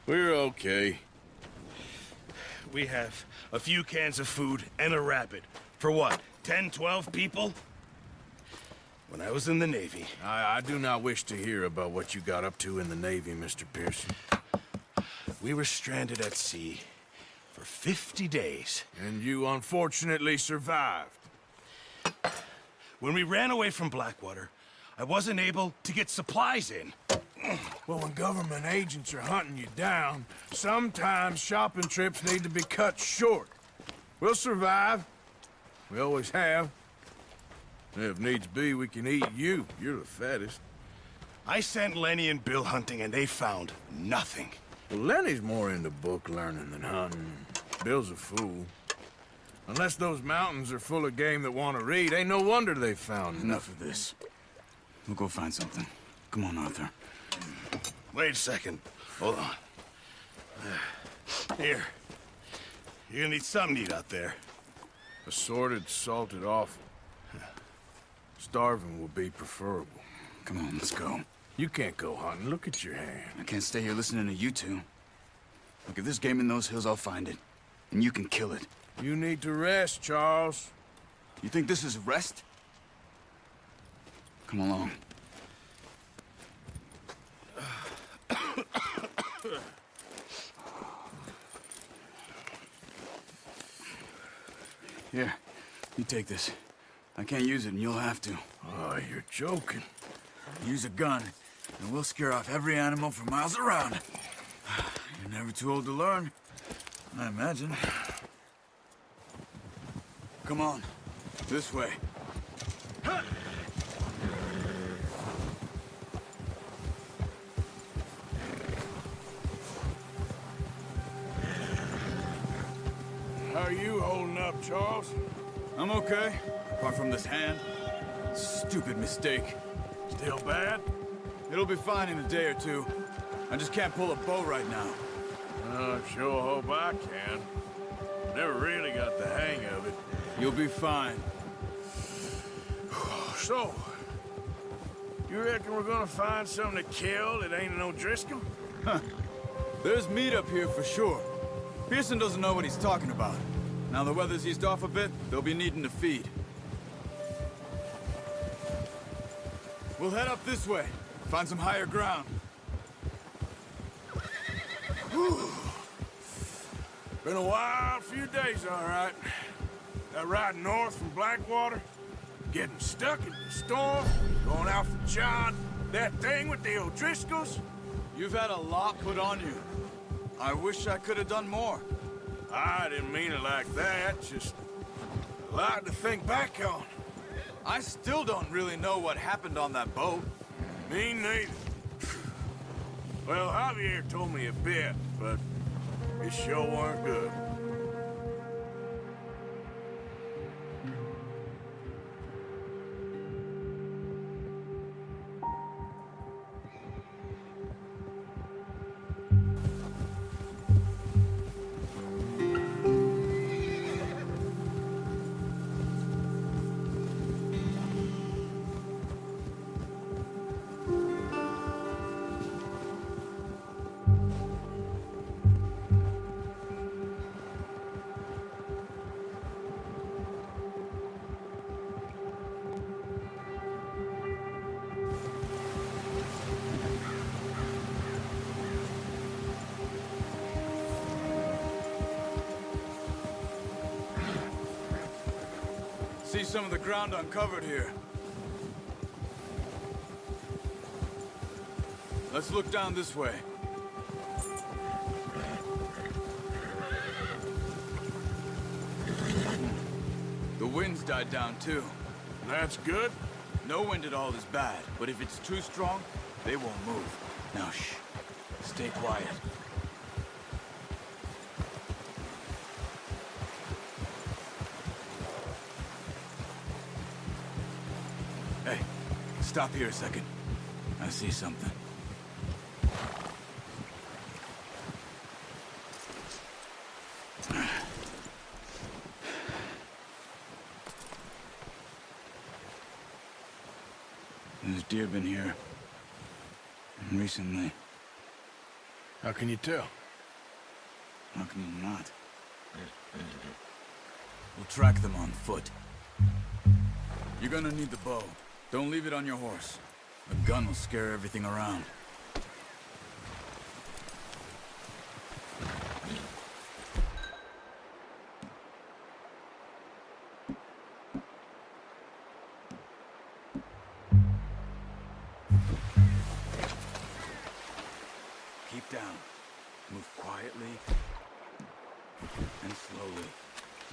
We're okay. We have a few cans of food and a rabbit. For what, 10, 12 people? When I was in the Navy... I do not wish to hear about what you got up to in the Navy, Mr. Pearson. We were stranded at sea for 50 days. And you unfortunately survived. When we ran away from Blackwater, I wasn't able to get supplies in. Well, when government agents are hunting you down, sometimes shopping trips need to be cut short. We'll survive. We always have. If needs be, we can eat you. You're the fattest. I sent Lenny and Bill hunting, and they found nothing. Well, Lenny's more into book learning than hunting. Bill's a fool. Unless those mountains are full of game that want to read, ain't no wonder they found Enough of this. We'll go find something. Come on, Arthur. Wait a second. Hold on. Here. You're gonna need something to eat out there. Assorted, salted offal. Starving will be preferable. Come on, let's go. You can't go hunting. Look at your hand. I can't stay here listening to you two. Look, if there's game in those hills, I'll find it. And you can kill it. You need to rest, Charles. You think this is rest? Come along. Here, you take this. I can't use it, and you'll have to. Oh, you're joking. Use a gun, and we'll scare off every animal for miles around. You're never too old to learn, I imagine. Come on, this way. How are you holding up, Charles? I'm okay, apart from this hand. Stupid mistake. Still bad? It'll be fine in a day or two. I just can't pull a bow right now. I sure hope I can. Never really got the hang of it. You'll be fine. So, you reckon we're gonna find something to kill that ain't no Driscoll? Huh. There's meat up here for sure. Pearson doesn't know what he's talking about. Now the weather's eased off a bit, they'll be needing to feed. We'll head up this way. Find some higher ground. Whew. Been a wild few days, all right. That ride north from Blackwater, getting stuck in the storm, going out for John, that thing with the O'Driscolls. You've had a lot put on you. I wish I could have done more. I didn't mean it like that, just a lot to think back on. I still don't really know what happened on that boat. Me neither. Well, Javier told me a bit, but it sure weren't good. See some of the ground uncovered here. Let's look down this way. The wind's died down too. That's good. No wind at all is bad, but if it's too strong, they won't move. Now shh. Stay quiet. Hey, stop here a second. I see something. There's deer been here. Recently. How can you tell? How can you not? We'll track them on foot. You're gonna need the bow. Don't leave it on your horse. A gun will scare everything around. Keep down. Move quietly and slowly.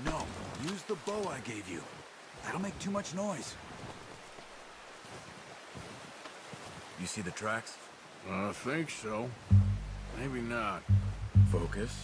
No, use the bow I gave you. That'll make too much noise. You see the tracks? I think so. Maybe not. Focus.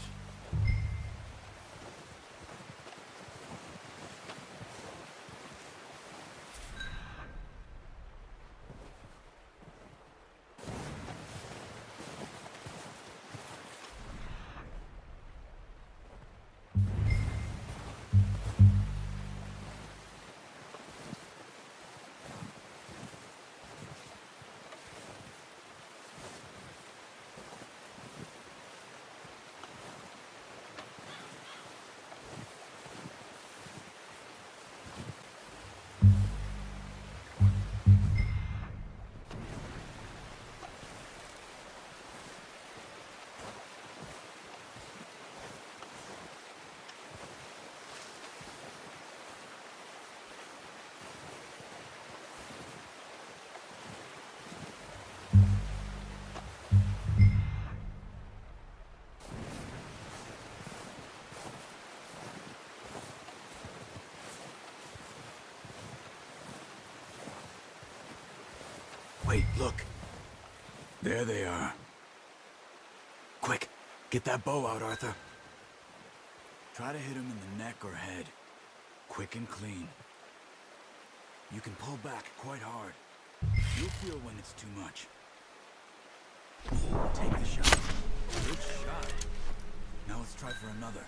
Wait, look. There they are. Quick, get that bow out, Arthur. Try to hit him in the neck or head. Quick and clean. You can pull back quite hard. You'll feel when it's too much. Take the shot. Good shot. Now let's try for another.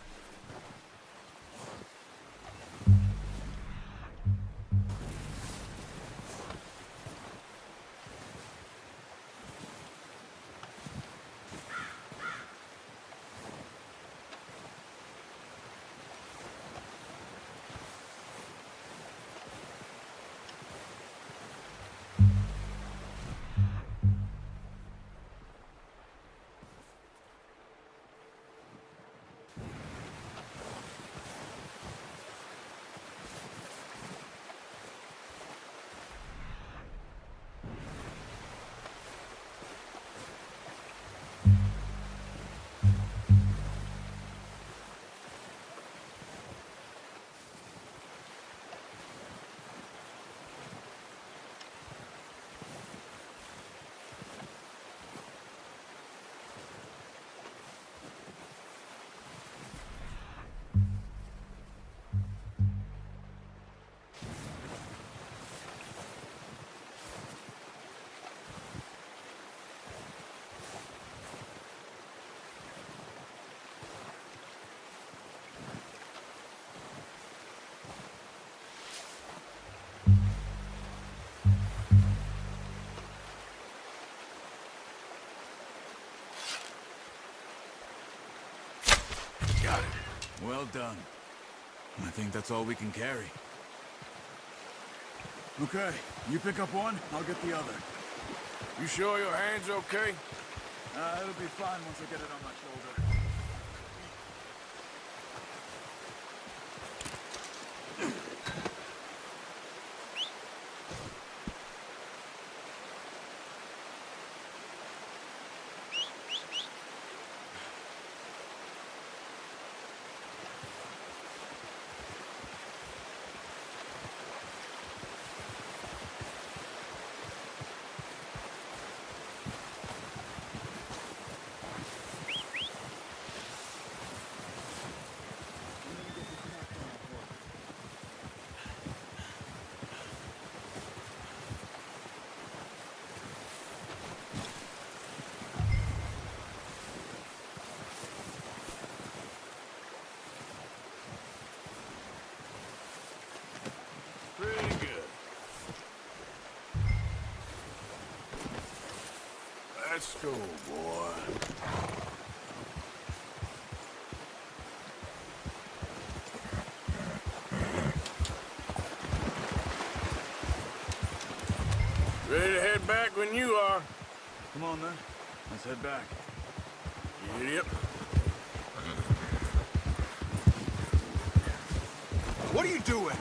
Got it. Well done. I think that's all we can carry. Okay, you pick up one, I'll get the other. You sure your hand's okay? It'll be fine once I get it on my shoulder. Pretty good. Let's go, boy. Ready to head back when you are. Come on, then. Let's head back. Yep. What are you doing?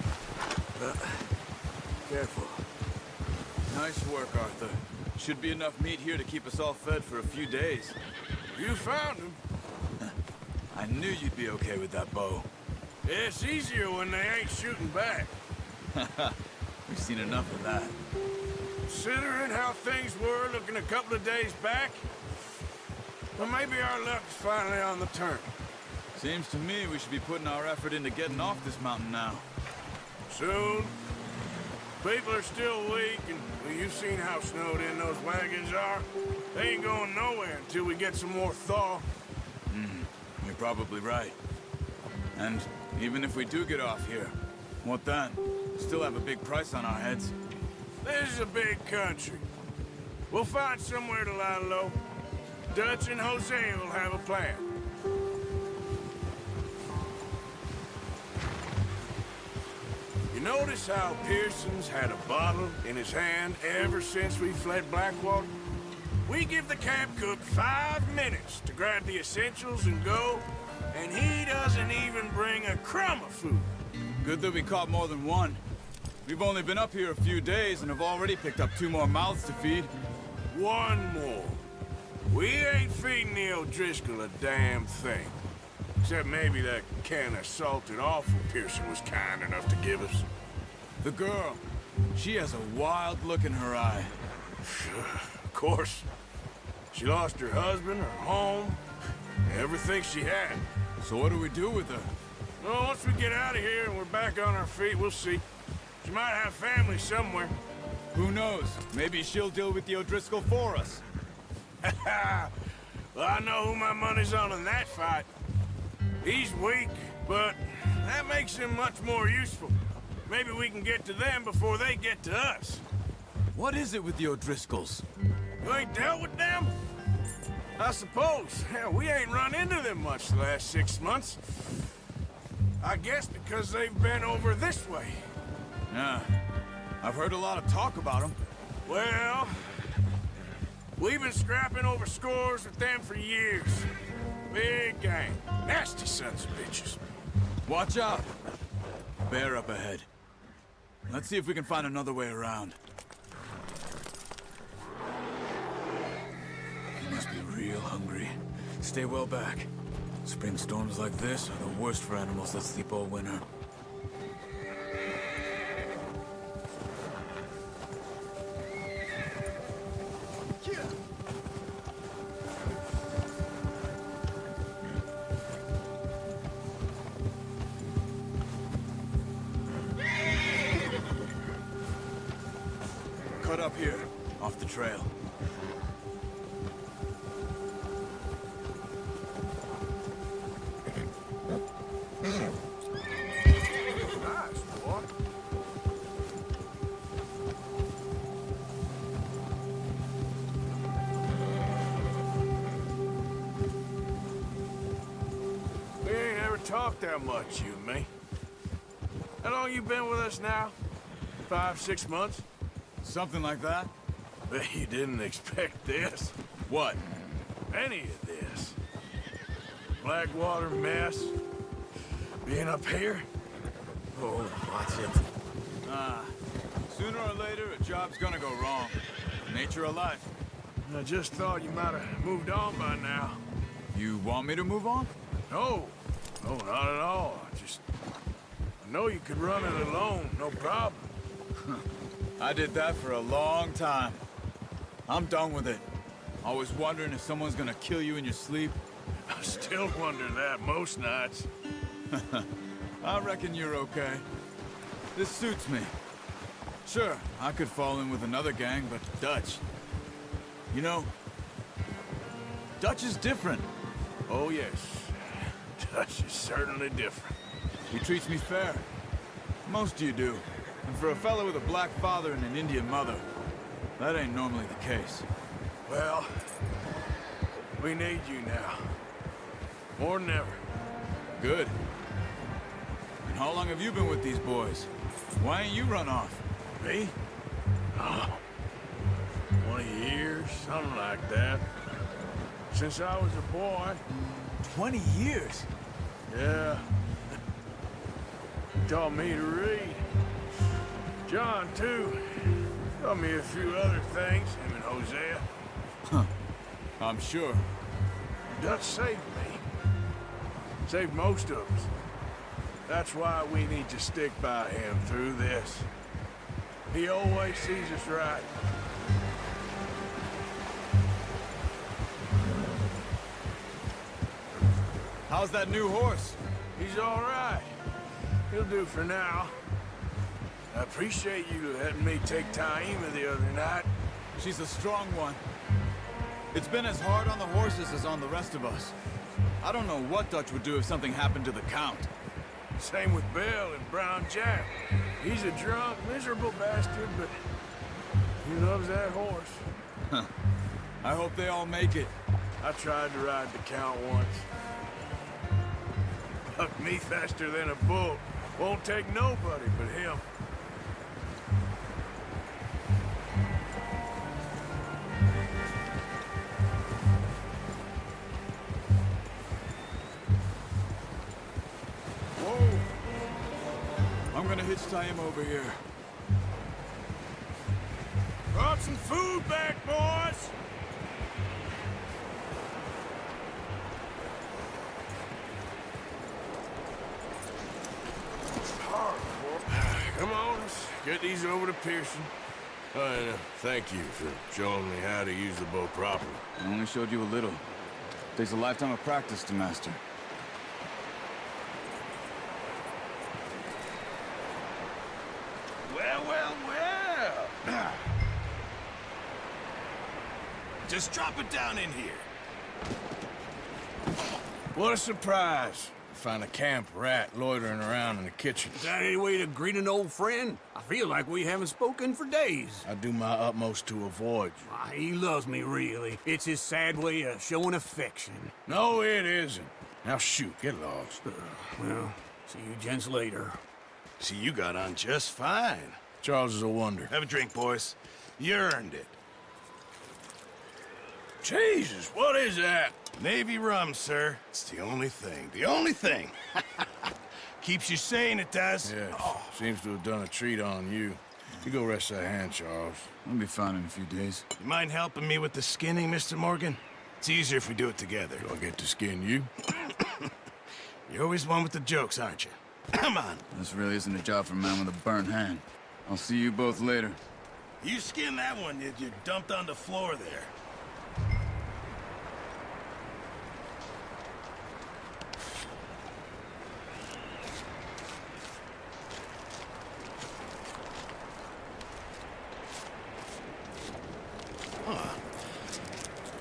Careful. Nice work, Arthur. Should be enough meat here to keep us all fed for a few days. You found him. I knew you'd be okay with that bow. It's easier when they ain't shooting back. We've seen enough of that. Considering how things were looking a couple of days back, well, maybe our luck's finally on the turn. Seems to me we should be putting our effort into getting off this mountain now. Soon. People are still weak, and well, you've seen how snowed in those wagons are. They ain't going nowhere until we get some more thaw. You're probably right. And even if we do get off here, what then? We still have a big price on our heads. This is a big country. We'll find somewhere to lie low. Dutch and Jose will have a plan. You notice how Pearson's had a bottle in his hand ever since we fled Blackwater? We give the camp cook 5 minutes to grab the essentials and go, and he doesn't even bring a crumb of food. Good that we caught more than one. We've only been up here a few days and have already picked up 2 more mouths to feed. 1 more. We ain't feeding the O'Driscoll a damn thing. Except maybe that can of salted offal Pearson was kind enough to give us. The girl, she has a wild look in her eye. Of course. She lost her husband, her home, everything she had. So what do we do with her? Well, once we get out of here and we're back on our feet, we'll see. She might have family somewhere. Who knows? Maybe she'll deal with the O'Driscoll for us. Well, I know who my money's on in that fight. He's weak, but that makes him much more useful. Maybe we can get to them before they get to us. What is it with the O'Driscolls? You ain't dealt with them? I suppose. Hell, we ain't run into them much the last 6 months. I guess because they've been over this way. Yeah, I've heard a lot of talk about them. Well, we've been scrapping over scores with them for years. Big gang. Nasty sons of bitches. Watch out! Bear up ahead. Let's see if we can find another way around. You must be real hungry. Stay well back. Spring storms like this are the worst for animals that sleep all winter. Cut up here, off the trail. Nice, boy. We ain't ever talked that much, you and me. How long you been with us now? 5, 6 months? Something like that? Bet you didn't expect this. What? Any of this. Blackwater mess. Being up here. Oh, watch it. Sooner or later, a job's gonna go wrong. Nature of life. I just thought you might have moved on by now. You want me to move on? No. No, not at all. I know you could run it alone, no problem. I did that for a long time. I'm done with it. Always wondering if someone's gonna kill you in your sleep. I still wonder that most nights. I reckon you're okay. This suits me. Sure, I could fall in with another gang, but Dutch... You know, Dutch is different. Oh, yes. Dutch is certainly different. He treats me fair. Most of you do. And for a fellow with a black father and an Indian mother, that ain't normally the case. Well, we need you now. More than ever. Good. And how long have you been with these boys? Why ain't you run off? Me? Oh, 20 years, something like that. Since I was a boy. 20 years? Yeah. Taught me to read. John, too. Taught me a few other things, him and Hosea. Huh. I'm sure. Dutch saved me. Saved most of us. That's why we need to stick by him through this. He always sees us right. How's that new horse? He's all right. He'll do for now. I appreciate you letting me take Taima the other night. She's a strong one. It's been as hard on the horses as on the rest of us. I don't know what Dutch would do if something happened to the Count. Same with Bill and Brown Jack. He's a drunk, miserable bastard, but he loves that horse. Huh. I hope they all make it. I tried to ride the Count once. Bucked me faster than a bull. Won't take nobody but him. Whoa! I'm gonna hitch-tie him over here. Brought some food back, boys! Come on, let's get these over to Pearson. And thank you for showing me how to use the bow properly. I only showed you a little. Takes a lifetime of practice to master. Well, well, well. Just drop it down in here. What a surprise. Find a camp rat loitering around in the kitchen. Is that any way to greet an old friend? I feel like we haven't spoken for days. I do my utmost to avoid you. Why, he loves me, really. It's his sad way of showing affection. No, it isn't. Now shoot, get lost. Well, see you gents later. See, you got on just fine. Charles is a wonder. Have a drink, boys. You earned it. Jesus, what is that? Navy rum, sir. It's the only thing. The only thing. Keeps you sane, it does. Yes, seems to have done a treat on you. You go rest that hand, Charles. I'll be fine in a few days. You mind helping me with the skinning, Mr. Morgan? It's easier if we do it together. Do I get to skin you? You're always one with the jokes, aren't you? Come on. This really isn't a job for a man with a burnt hand. I'll see you both later. You skin that one you dumped on the floor there.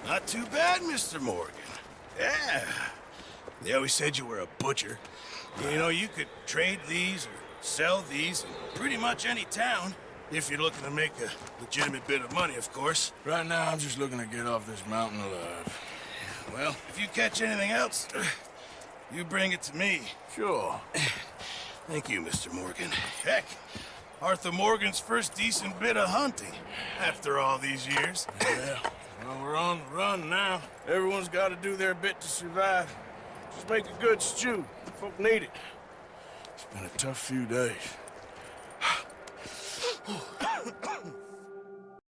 Not too bad, Mr. Morgan. Yeah. They always said you were a butcher. You know, you could trade these or sell these in pretty much any town. If you're looking to make a legitimate bit of money, of course. Right now, I'm just looking to get off this mountain alive. Well, if you catch anything else, you bring it to me. Sure. Thank you, Mr. Morgan. Heck, Arthur Morgan's first decent bit of hunting after all these years. Yeah. Well, we're on the run now. Everyone's got to do their bit to survive. Just make a good stew. Folk need it. It's been a tough few days.